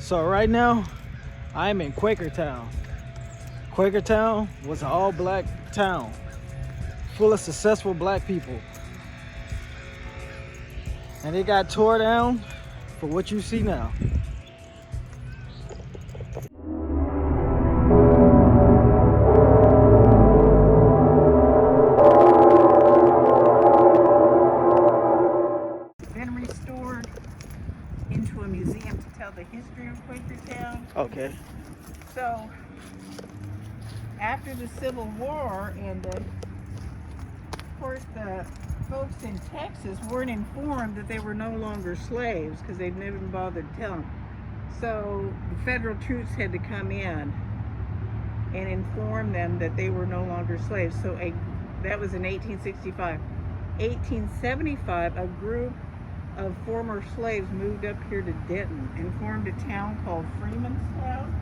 So right now, I'm in QuakerTown. QuakerTown was an all-black town, full of successful black people. And it got tore down for what you see now. Been restored into a museum to tell the history of QuakerTown. Okay. So, after the Civil War ended, of course the folks in Texas weren't informed that they were no longer slaves because they'd never been bothered to tell them. So the federal troops had to come in and inform them that they were no longer slaves. So that was in 1865. 1875, a group of former slaves moved up here to Denton and formed a town called Freeman Town.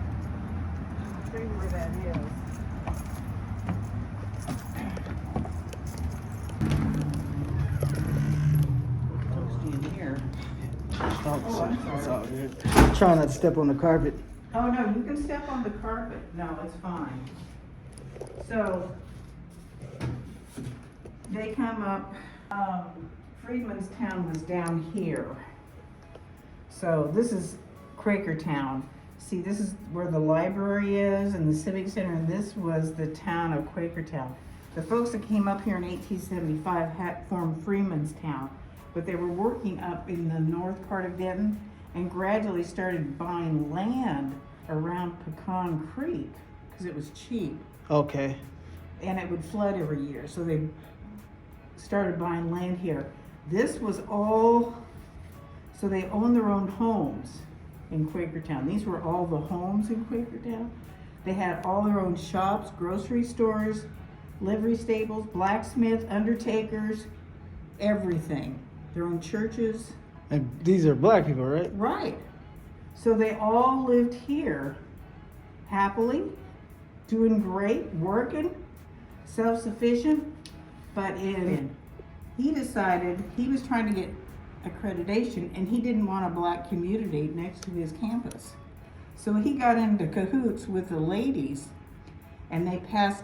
I'll show you where that is. It's all good. Try not to step on the carpet. Oh no, you can step on the carpet. No, it's fine. So they come up. Freeman's Town was down here. So this is QuakerTown. See, this is where the library is and the Civic Center, and this was the town of QuakerTown. The folks that came up here in 1875 had formed Freeman's Town, but they were working up in the north part of Denton and gradually started buying land around Pecan Creek because it was cheap. Okay. And it would flood every year, so they started buying land here. This was all, so they owned their own homes in QuakerTown. These were all the homes in QuakerTown. They had all their own shops, grocery stores, livery stables, blacksmiths, undertakers, everything. Their own churches. And these are black people, right? Right. So they all lived here happily, doing great, working, self-sufficient. But he decided he was trying to get accreditation and he didn't want a black community next to his campus. So he got into cahoots with the ladies and they passed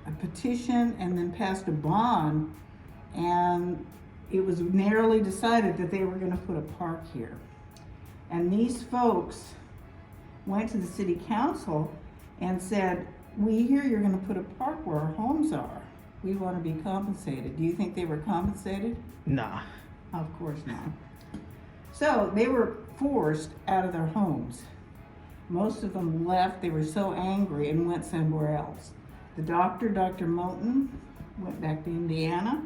a petition and then passed a bond, and it was narrowly decided that they were going to put a park here. And these folks went to the city council and said, we hear you're going to put a park where our homes are. We want to be compensated. Do you think they were compensated? Nah. Of course not. So they were forced out of their homes. Most of them left. They were so angry and went somewhere else. The doctor, Dr. Moulton, went back to Indiana.